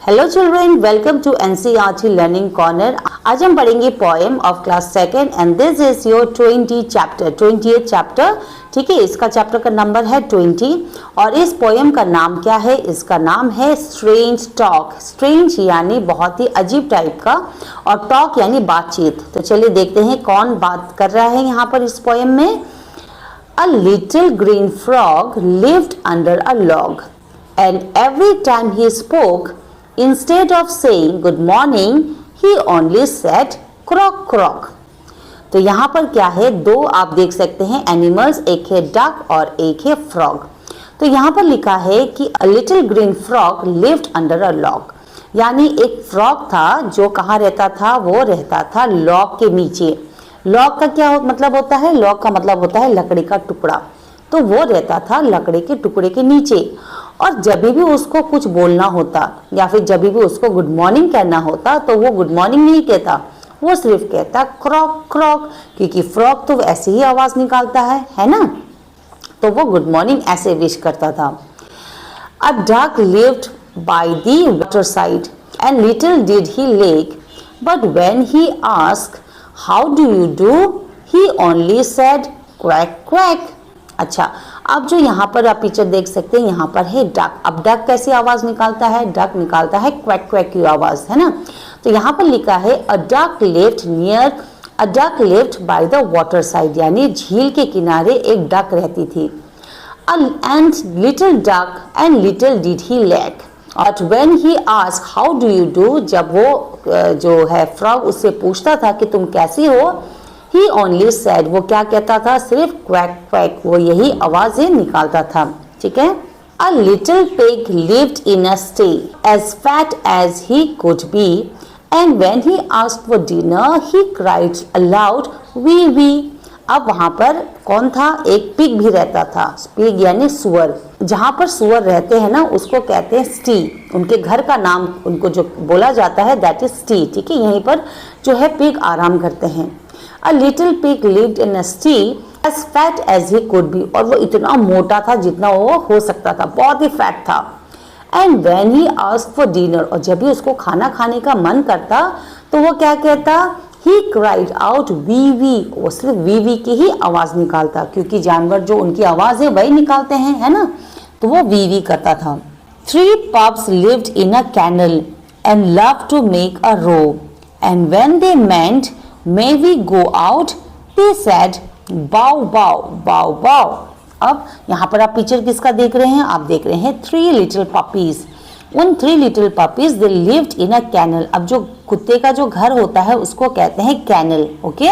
Hello children, welcome to NCERT learning corner. आज हम पढ़ेंगे poem of class second and this is your 20th chapter. ठीक है, इसका चैप्टर का नंबर है 20 और इस पोएम का नाम क्या है? इसका नाम है स्ट्रेंज टॉक। स्ट्रेंज यानी बहुत ही अजीब टाइप का और टॉक यानी बातचीत। तो चलिए देखते हैं कौन बात कर रहा है यहाँ पर इस पोएम में। A little green frog lived under a log, and every time he spoke, instead of saying good morning, he only said croak croak. तो यहाँ पर क्या है, दो आप देख सकते हैं एनिमल्स, एक है डक और एक है फ्रॉग। तो यहाँ पर लिखा है कि a little green frog lived under a log, यानी एक फ्रॉग था जो कहाँ रहता था? वो रहता था लॉग के नीचे। लॉग का क्या मतलब होता है? लॉग का मतलब होता है लकड़ी का टुकड़ा। तो वो रहता था लकड़ी के टुकड़े के नीचे और जब भी उसको कुछ बोलना होता या फिर जब भी उसको गुड मॉर्निंग कहना होता तो वो गुड मॉर्निंग नहीं कहता, वो सिर्फ कहता क्रॉक क्रॉक, क्योंकि फ्रॉग तो ऐसे ही आवाज निकालता है ना। तो वो गुड मॉर्निंग ऐसे विश करता था। अ duck lived by the water side and little did he lake, but when he asked how do you do, he only said quack quack. अच्छा, अब जो यहाँ पर आप पिक्चर देख सकते हैं, यहाँ पर है डक। अब डक कैसी आवाज निकालता है? डक निकालता है क्वैक क्वैक की आवाज, है ना। तो यहाँ पर लिखा है a duck lived by the waterside, यानी झील के किनारे एक डक रहती थी। And little did he lack, but when he asked how do you do, जब वो जो है फ्रॉग उससे पूछता था कि तुम कैसी हो, he only said, वो क्या कहता था? सिर्फ क्वैक क्वैक, वो यही आवाजें निकालता था। ठीक है। A little pig lived in a stall, as fat as he could be, and when he asked for dinner, he cried aloud, wee wee. अब वहां पर कौन था? एक पिग भी रहता था। पिग यानी सुअर। जहां पर सुअर रहते हैं ना उसको कहते हैं स्टी। उनके घर का नाम उनको जो बोला जाता है दैट इज स्टी। ठीक है, यहीं पर जो है पिग आराम करते हैं। A little pig lived in a stall, as fat as he could be, और वो इतना मोटा था जितना वो हो सकता था, बहुत ही फैट था। And when he asked for dinner, और जब भी उसको खाना खाने का मन करता तो वो क्या कहता? He cried out wee wee, वो सिर्फ वी वी की ही आवाज निकालता, क्योंकि जानवर जो उनकी आवाज है वही निकालते हैं, है ना। तो वो वी वी करता था। Three pups lived in a kennel and loved to make a row, and when they meant may we go out, they said bow bow bow bow. अब यहाँ पर आप पिक्चर किसका देख रहे हैं? आप देख रहे हैं 3 little puppies. उन 3 little puppies they lived in a kennel. अब जो कुत्ते का जो घर होता है उसको कहते हैं कैनल। ओके,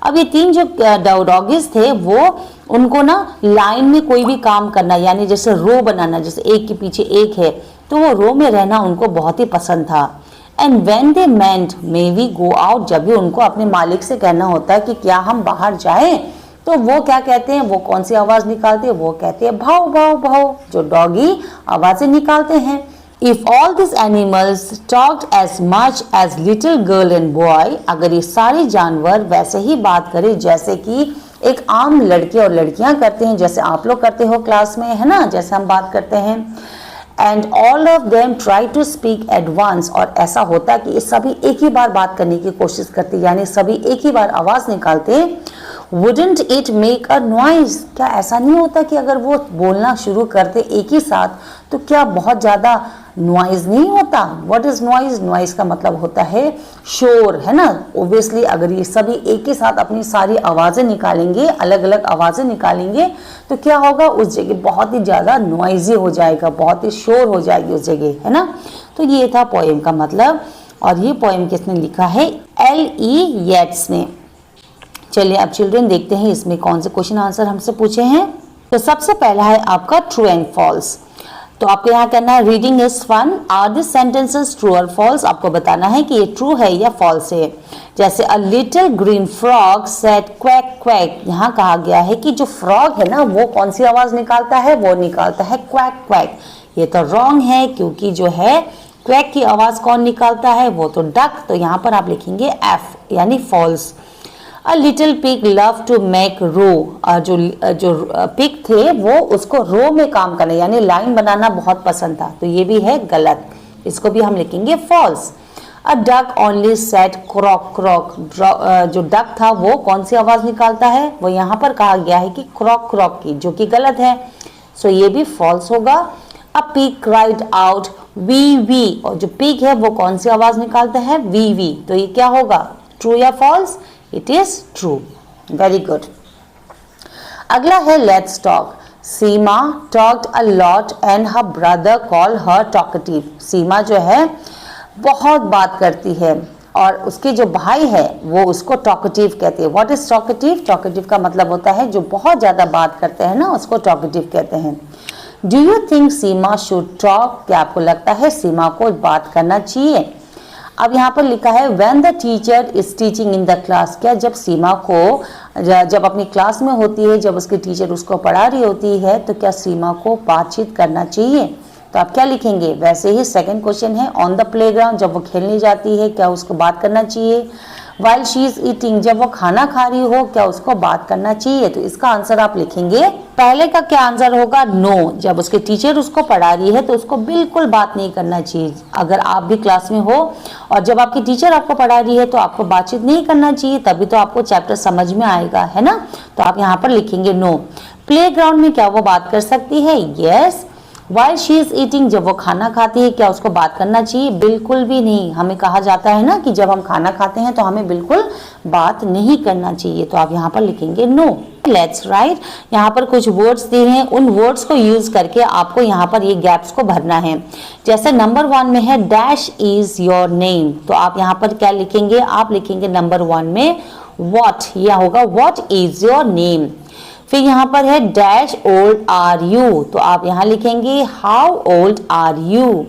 अब ये 3 जो डॉगीज थे वो उनको ना लाइन में कोई भी काम करना, यानी जैसे रो बनाना, जैसे एक के पीछे एक है, तो वो रो में रहना उनको बहुत ही पसंद था। And when they meant may we go out, जब भी उनको अपने मालिक से कहना होता है कि क्या हम बाहर जाएं, तो वो क्या कहते हैं? वो कौन सी आवाज निकालते हैं? वो कहते हैं भाव भाव भाव, जो डॉगी आवाजें निकालते हैं। If all this animals talked as much as little girl and boy, अगर ये सारे जानवर वैसे ही बात करें जैसे कि एक आम लड़के और लड़कियां करते हैं, जैसे आप लोग करते हो क्लास में, है ना, जैसे हम बात करते हैं। And all of them try to speak at once, और ऐसा होता है कि ये सभी एक ही बार बात करने की कोशिश करते, यानी सभी एक ही बार आवाज निकालते। Wouldn't it make a noise, क्या ऐसा नहीं होता कि अगर वो बोलना शुरू करते एक ही साथ तो क्या बहुत ज्यादा नॉइज नहीं होता? What is noise? नॉइज का मतलब होता है शोर, है ना। ओब्वियसली अगर ये सभी एक ही साथ अपनी सारी आवाजें निकालेंगे, अलग अलग आवाजें निकालेंगे, तो क्या होगा? उस जगह बहुत ही ज्यादा नॉइजी हो जाएगा, बहुत ही शोर हो जाएगी उस जगह, है ना। तो ये था पोएम का मतलब, और ये पोएम किसने लिखा है? L.E. येट्स ने। चलिए अब चिल्ड्रन देखते हैं इसमें कौन से क्वेश्चन आंसर हमसे पूछे हैं। तो सबसे पहला है आपका ट्रू एंड फॉल्स। तो आपको यहाँ करना है reading is fun, are this sentences true और फॉल्स, आपको बताना है कि ये ट्रू है या फॉल्स है। जैसे a little green frog said quack quack, यहाँ कहा गया है कि जो फ्रॉग है ना वो कौन सी आवाज निकालता है? वो निकालता है क्वैक क्वैक। ये तो रॉन्ग है, क्योंकि जो है क्वैक की आवाज कौन निकालता है? वो तो डक। तो यहाँ पर आप लिखेंगे एफ, यानी false. A little pig love to make row, जो पिग थे वो उसको रो में काम करना यानी लाइन बनाना बहुत पसंद था, तो ये भी है गलत। इसको भी हम लिखेंगे false. A duck only said croak croak, जो डक था वो कौन सी आवाज निकालता है, वो यहाँ पर कहा गया है कि क्रॉक क्रॉक की, जो कि गलत है, सो ये भी फॉल्स होगा। A pig cried out wee wee, और जो पिग है वो कौन सी आवाज निकालता है, वी वी, तो ये क्या होगा, ट्रू या false, it is true. Very good. अगला है let's talk. Seema talked a lot and her brother call her talkative. Seema जो है बहुत बात करती है और उसके जो भाई है वो उसको टॉकेटिव कहते हैं। What is talkative? टॉकेटिव का मतलब होता है जो बहुत ज्यादा बात करते हैं ना, उसको टॉकेटिव कहते हैं। Do you think Seema should talk? क्या आपको लगता है सीमा को बात करना चाहिए? अब यहाँ पर लिखा है when the teacher is teaching in the class. क्या जब सीमा को जब अपनी क्लास में होती है, जब उसकी टीचर उसको पढ़ा रही होती है, तो क्या सीमा को बातचीत करना चाहिए? तो आप क्या लिखेंगे? वैसे ही सेकंड क्वेश्चन है ऑन द प्लेग्राउंड, जब वो खेलने जाती है क्या उसको बात करना चाहिए? व्हाइल शी इज ईटिंग, जब वो खाना खा रही हो क्या उसको बात करना चाहिए? तो इसका आंसर आप लिखेंगे, पहले का क्या आंसर होगा, नो। जब उसके टीचर उसको पढ़ा रही है तो उसको बिल्कुल बात नहीं करना चाहिए। अगर आप भी क्लास में हो और जब आपकी टीचर आपको पढ़ा रही है तो आपको बातचीत नहीं करना चाहिए, तभी तो आपको चैप्टर समझ में आएगा, है ना। तो आप यहाँ पर लिखेंगे नो। प्लेग्राउंड में क्या वो बात कर सकती है? Yes. While she is eating, जब वो खाना खाती है क्या उसको बात करना चाहिए? बिल्कुल भी नहीं। हमें कहा जाता है ना कि जब हम खाना खाते हैं तो हमें बिल्कुल बात नहीं करना चाहिए, तो आप यहाँ पर लिखेंगे नो। लेट्स राइट, यहाँ पर कुछ वर्ड्स दिए हैं, उन वर्ड्स को यूज करके आपको यहाँ पर ये गैप्स को भरना है। जैसे नंबर 1 में है डैश इज योर नेम, तो आप यहाँ पर क्या लिखेंगे? आप लिखेंगे नंबर 1 में व्हाट, यह होगा व्हाट इज योर नेम। फिर यहाँ पर है डैश ओल्ड आर यू, तो आप यहाँ लिखेंगे how old are you.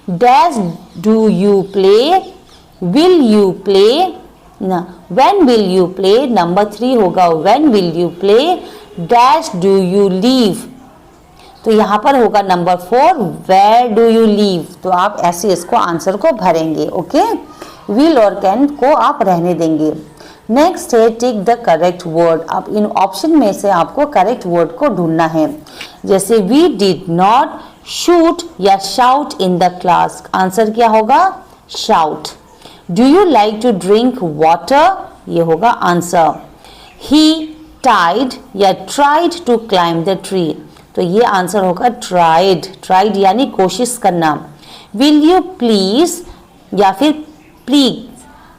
Dash do you play, will you play ना, when will you play, number 3 होगा when will you play. Dash do you live, तो यहाँ पर होगा number 4 where do you live, तो आप ऐसे इसको आंसर को भरेंगे। ओके, विल और कैन को आप रहने देंगे। नेक्स्ट है टिक द करेक्ट वर्ड। अब इन ऑप्शन में से आपको करेक्ट वर्ड को ढूंढना है। जैसे वी डिड नॉट शूट या shout in the class, answer क्या होगा? Shout. Do you like to drink water, ये होगा आंसर। ही टाइड या tried to climb the tree, तो ये आंसर होगा ट्राइड। ट्राइड यानी कोशिश करना। विल यू प्लीज या फिर प्लीज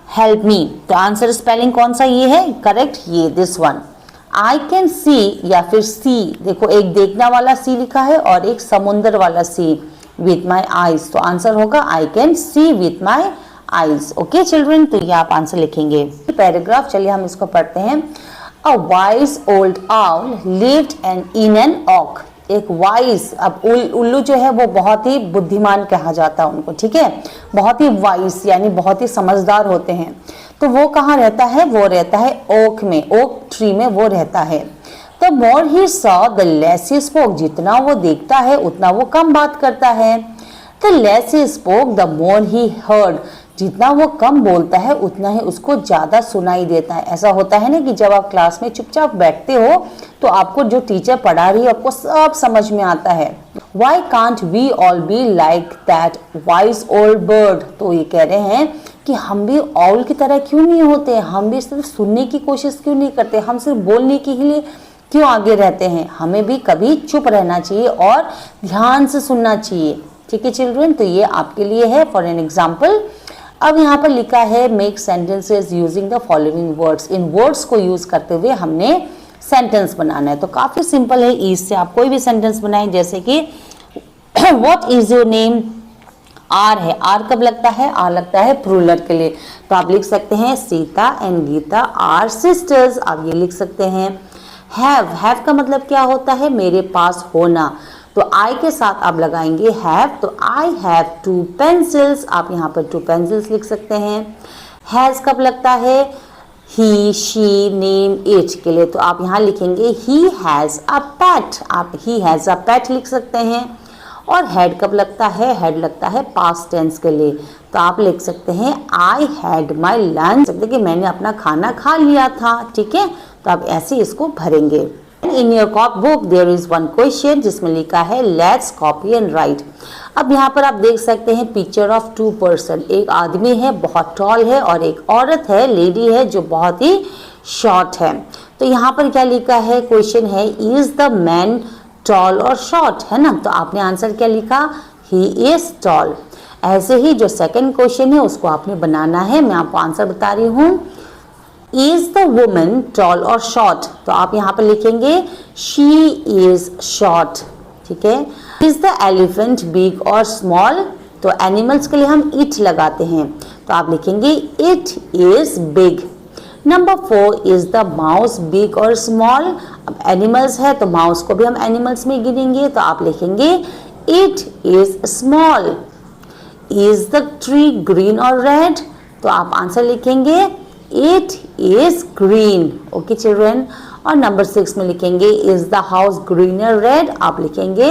हेल्प मी, तो आंसर स्पेलिंग कौन सा ये है करेक्ट? ये this one. I can see या फिर सी, देखो एक देखना वाला सी लिखा है और एक समुंदर वाला सी, विथ माई आईज, तो आंसर होगा I can see with my eyes. Okay children, तो ये आप आंसर लिखेंगे। पैराग्राफ चलिए हम इसको पढ़ते हैं। A wise old owl lived in an ऑक, एक वाइज, अब उल्लू जो है वो बहुत ही बुद्धिमान कहा जाता है उनको, ठीक है, बहुत ही वाइज यानी बहुत ही समझदार होते हैं। तो वो कहाँ रहता है? वो रहता है ओक में, ओक ट्री में वो रहता है। The more he saw the less he spoke, जितना वो देखता है उतना वो कम बात करता है। The less he spoke the more he heard, जितना वो कम बोलता है उतना ही उसको ज्यादा सुनाई देता है। ऐसा होता है ना कि जब आप क्लास में चुपचाप बैठते हो तो आपको जो टीचर पढ़ा रही है आपको सब समझ में आता है। Why can't we all be like that wise old bird, तो ये कह रहे हैं कि हम भी ऑल की तरह क्यों नहीं होते, हम भी सिर्फ सुनने की कोशिश क्यों नहीं करते, हम सिर्फ बोलने के लिए क्यों आगे रहते हैं। हमें भी कभी चुप रहना चाहिए और ध्यान से सुनना चाहिए। ठीक है चिल्ड्रन, तो ये आपके लिए है फॉर एन एग्जाम्पल। अब यहाँ पर लिखा है make sentences using the following words, in words को यूज करते हुए हमने सेंटेंस बनाना है। तो काफी सिंपल है, इज से आप कोई भी सेंटेंस बनाएं, जैसे कि what is your name, are है, आर कब लगता है? आर लगता है प्लूरल के लिए, तो आप लिख सकते हैं Sita and Gita are sisters, आप ये लिख सकते हैं। हैव का मतलब क्या होता है? मेरे पास होना, तो आई के साथ आप लगाएंगे हैव, तो आई हैव 2 पेंसिल्स, आप यहाँ पर 2 पेंसिल्स लिख सकते हैं। हैज कब लगता है? ही शी नेम इट के लिए, तो आप यहाँ लिखेंगे ही हैज अ पेट, आप ही हैज अ पेट लिख सकते हैं। और हेड कब लगता है? हेड लगता है पास्ट टेंस के लिए, तो आप लिख सकते हैं आई हैड माई लंच, कि मैंने अपना खाना खा लिया था। ठीक है, तो आप ऐसे इसको भरेंगे। In your cop book there is one question जिसमें लिखा है let's copy and write। अब यहाँ पर आप देख सकते हैं पिक्चर ऑफ टू पर्सन, एक आदमी है बहुत टॉल है और एक औरत है, लेडी है जो बहुत ही शॉर्ट है। तो यहाँ पर क्या लिखा है, क्वेश्चन है इज द मैन टॉल और शॉर्ट, है ना। तो आपने आंसर क्या लिखा, ही इज टॉल। ऐसे ही जो सेकंड क्वेश्चन है उसको आपने बनाना है, मैं आपको आंसर बता रही हूँ। इज द वुमन टॉल और शॉर्ट, तो आप यहाँ पर लिखेंगे शी इज शॉर्ट, ठीक है। इज द एलिफेंट बिग और स्मॉल, तो एनिमल्स के लिए हम इट लगाते हैं, तो आप लिखेंगे it is big. Number 4, is the mouse big और स्मॉल, अब एनिमल्स है तो माउस को भी हम एनिमल्स में गिनेंगे, तो आप लिखेंगे it is small. Is the tree green और रेड, तो आप आंसर लिखेंगे it is green. Okay children. और नंबर 6 में लिखेंगे इज द हाउस ग्रीन और रेड, आप लिखेंगे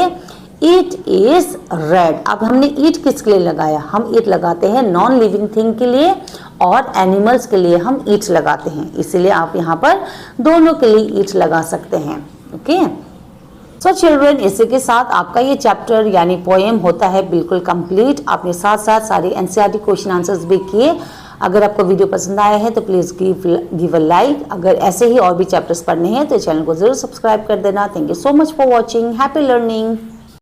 इट इज रेड। अब हमने ईट किसके लिए लगाया, हम ईट लगाते हैं नॉन लिविंग थिंग के लिए और एनिमल्स के लिए हम ईट लगाते हैं, इसलिए आप यहाँ पर दोनों के लिए ईट लगा सकते हैं। ओके सो चिल्ड्रन, इसी के साथ आपका ये चैप्टर यानी पोएम होता है बिल्कुल कंप्लीट। आपने साथ साथ सारे एनसीईआरटी क्वेश्चन आंसर्स भी किए। अगर आपको वीडियो पसंद आया है तो प्लीज़ गिव अ लाइक। अगर ऐसे ही और भी चैप्टर्स पढ़ने हैं तो चैनल को जरूर सब्सक्राइब कर देना। Thank you so much for watching. Happy learning.